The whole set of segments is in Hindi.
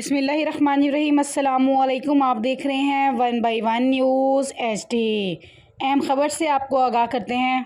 बिस्मिल्लाहिर्रहमानिर्रहीम। अस्सलामुअलैकुम। आप देख रहे हैं 1 बाई 1 न्यूज़ HD। अहम खबर से आपको आगाह करते हैं।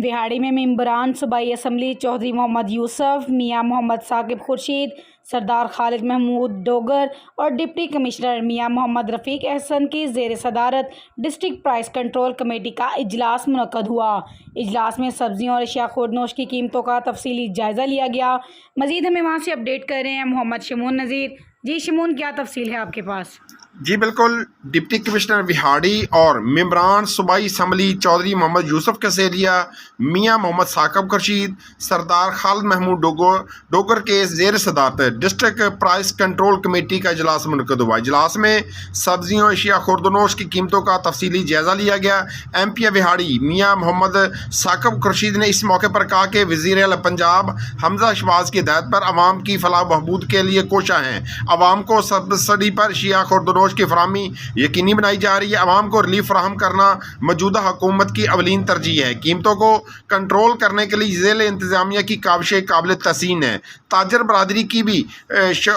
बिहाड़ी में मेंबरान सूबाई असम्बली चौधरी मोहम्मद यूसुफ, मियां मोहम्मद साकिब खुर्शीद, सरदार खालिद महमूद डोगर और डिप्टी कमिश्नर मियां मोहम्मद रफ़ीक अहसन की ज़ेर सदारत डिस्ट्रिक्ट प्राइस कंट्रोल कमेटी का इजलास मुनक्कद हुआ। इजलास में सब्जियों और अशिया खुर्दनोश की कीमतों का तफसीली जायज़ा लिया गया। मज़ीद हमें वहाँ से अपडेट कर रहे हैं मोहम्मद शमून नज़ीर। जी शमून, क्या तफसील है आपके पास? जी बिल्कुल, डिप्टी कमिश्नर बिहाड़ी और मेंबरान सूबाई असम्बली चौधरी मोहम्मद यूसुफ कसेरिया, मियां मोहम्मद साकिब खुर्शीद, सरदार खालिद महमूद डोगर के ज़ेर सदारत डिस्ट्रिक्ट प्राइस कंट्रोल कमेटी का इजलास मुनक्कद हुआ। इजलास में सब्जियों अशिया खुर्दनोश की कीमतों का तफसीली जायज़ा लिया गया। MP बिहाड़ी मियां मोहम्मद साकिब खुर्शीद ने इस मौके पर कहा कि वज़ीर आला पंजाब हमजा शहबाज की हिदायत पर आवाम की फलाह बहबूद के लिए कोशा हैं। आवाम को सब्सिडी पर अशिया खुर्दनोश की फराहमी यकीनी बनाई जा रही है। आवाम को रिलीफ फराहम करना मौजूदा हुकूमत की अवलीन तरजीह है। कीमतों को कंट्रोल करने के लिए ज़िले इंतज़ामिया की काविशें काबिल तहसीन है। ताजर बरादरी की भी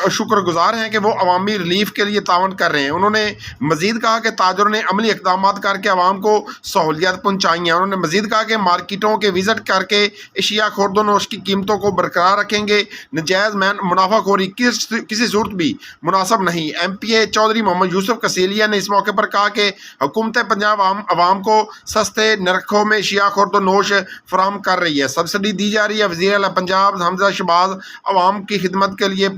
शुक्रगुजार हैं कि वो अवामी रिलीफ के लिए तावन कर रहे हैं। उन्होंने मज़ीद कहा कि ताजरों ने अमली इक़दाम करके आवाम को सहूलियत पहुँचाई हैं। उन्होंने मज़ीद कहा कि मार्केटों के विज़िट करके अशिया खुर्दनोश की कीमतों को बरकरार रखेंगे। नजायज़ मुनाफाखोरी किसी सूरत भी मुनासिब नहीं। MPA चौधरी मोहम्मद यूसुफ कसेलिया ने इस मौके पर कहा कि हुकूमत पंजाब आवाम को सस्ते नरखों में अशिया खुर्दनोश फराहम कर रही है। सब्सिडी दी जा रही है। वज़ीर आला पंजाब हमजा शहबाज आवाम की खिदमत के लिए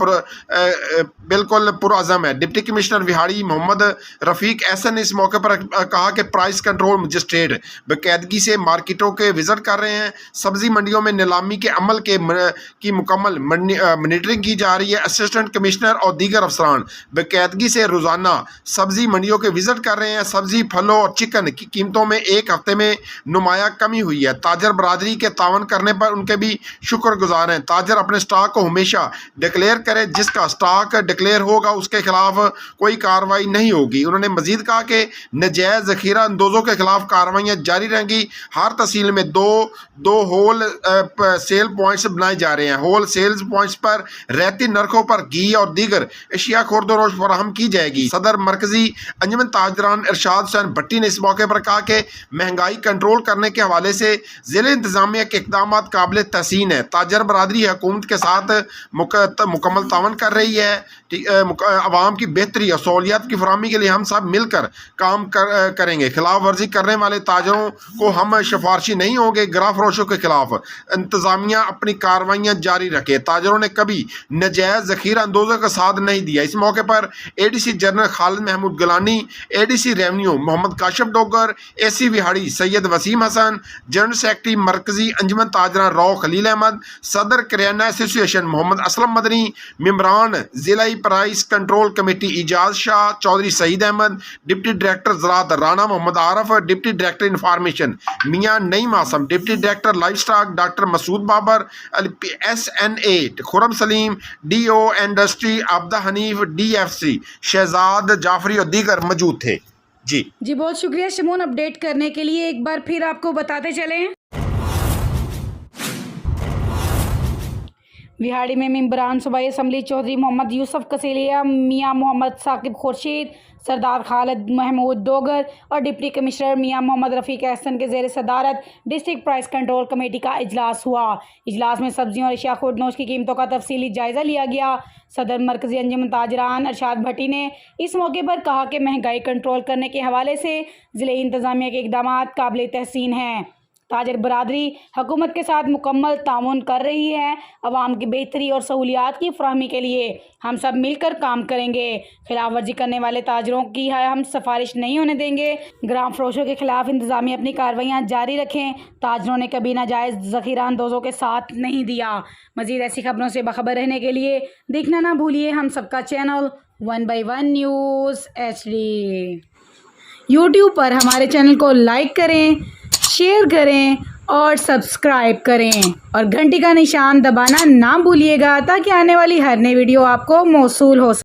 बिल्कुल पुरअज़म है। डिप्टी कमिश्नर बिहाड़ी मोहम्मद रफ़ीक अहसन ने इस मौके पर कहा कि प्राइस कंट्रोल मजिस्ट्रेट बाकायदगी से मार्केटों के विज़िट कर रहे हैं। सब्ज़ी मंडियों में नीलामी के अमल की मुकम्मल मॉनिटरिंग की जा रही है। असिस्टेंट कमिश्नर और दीगर अफसरान बाकायदगी से रोज़ाना सब्ज़ी मंडियों के विज़िट कर रहे हैं। सब्ज़ी, फलों और चिकन की कीमतों में एक हफ्ते में नुमाया कमी हुई है। ताजर बरादरी के तावन करने पर उनके भी शुक्रगुजार हैं। ताजर अपने स्टॉक को हमेशा डिक्लेयर करे। जिसका स्टॉक डिक्लेयर होगा उसके खिलाफ कोई कार्रवाई नहीं होगी। उन्होंने मजीद कहा कि नजायज़ ज़ख़ीरा अंदोज़ों के खिलाफ कार्रवाइयाँ जारी रहेंगी। हर तहसील में दो होल सेल पॉइंट्स बनाए जा रहे हैं। होल सेल्स पॉइंट्स पर रहती नरखों पर घी और दीगर अशिया खुर्दनोश फराहम की जाएगी। सदर मरकजी अंजुमन ताजरान इरशाद हुसैन भट्टी ने इस मौके पर कहा कि महंगाई कंट्रोल करने के हवाले से ज़िले इंतज़ामिया के इक़दाम काबिल तहसीन है। ताजर बरादरी हुकूमत के साथ मुकम्मल तावन कर रही है। आवाम की बेहतरी और सहूलियत की फराहमी के लिए हम सब मिलकर काम करेंगे। खिलाफ वर्जी करने वाले ताजरों को हम सिफारशी नहीं होंगे। गिरा फरोशों के खिलाफ इंतज़ामिया अपनी कार्रवाइयाँ जारी रखे। ताजरों ने कभी नजायज़ ज़ख़ीरा अंदोज़ों का साथ नहीं दिया। इस मौके पर ADC general Khalid Mahmood Gilani, ADC revenue Mohammad Kashif Dogar, AC बिहाड़ी सैयद वसीम हसन, जनरल सेक्रेटरी मरकजी अंजुमन ताजरान राव खलील अहमद, सदर करियाना एसोसिएशन मोहम्मद असलम मदनी, मेंबरान ज़िलाई price control committee Ijaz Shah, Chaudhry Saeed Ahmed, deputy director ज़राअत Rana Mohammad Arif, deputy director information Mian Naeem Asim, deputy director life stock doctor Masood Babar, SNA Khurram Saleem, DO industry Abida Hanif, DFC Shahzad Jafri और दीगर मौजूद थे। जी बहुत शुक्रिया शमून अपडेट करने के लिए। एक बार फिर आपको बताते चलें, बिहाड़ी में मेंबरान सूबाई असम्बली चौधरी मोहम्मद यूसुफ कसेलिया, मियां मोहम्मद साकिब खुर्शीद, सरदार खालिद महमूद डोगर और डिप्टी कमिश्नर मियां मोहम्मद रफ़ीक अहसन के ज़ेर सदारत डिस्ट्रिक्ट प्राइस कंट्रोल कमेटी का इजलास हुआ। इजलास में सब्जियों और अशिया खुर्दनोश की कीमतों का तफसीली जायज़ा लिया गया। सदर मरकज़ी अंजुमन ताजरान इरशाद भट्टी ने इस मौके पर कहा कि महंगाई कंट्रोल करने के हवाले से ज़िले इंतज़ामिया के इक़दाम काबिल तहसीन हैं। ताजर बरादरी हुकूमत के साथ मुकम्मल ताउन कर रही है। आवाम की बेहतरी और सहूलियात की फराहमी के लिए हम सब मिलकर काम करेंगे। खिलाफ वर्जी करने वाले ताजरों की हम सिफारिश नहीं होने देंगे। ग्राम फरोशों के खिलाफ इंतज़ामिया अपनी कार्रवाइयाँ जारी रखें। ताजरों ने कभी नाजायज़ ज़ख़ीरा अंदोज़ों के साथ नहीं दिया। मज़ीद ऐसी खबरों से बाखबर रहने के लिए देखना ना भूलिए हम सबका channel 1 by 1 news HD। YouTube पर हमारे चैनल को लाइक करें, शेयर करें और सब्सक्राइब करें और घंटी का निशान दबाना ना भूलिएगा ताकि आने वाली हर नई वीडियो आपको मौसूल हो।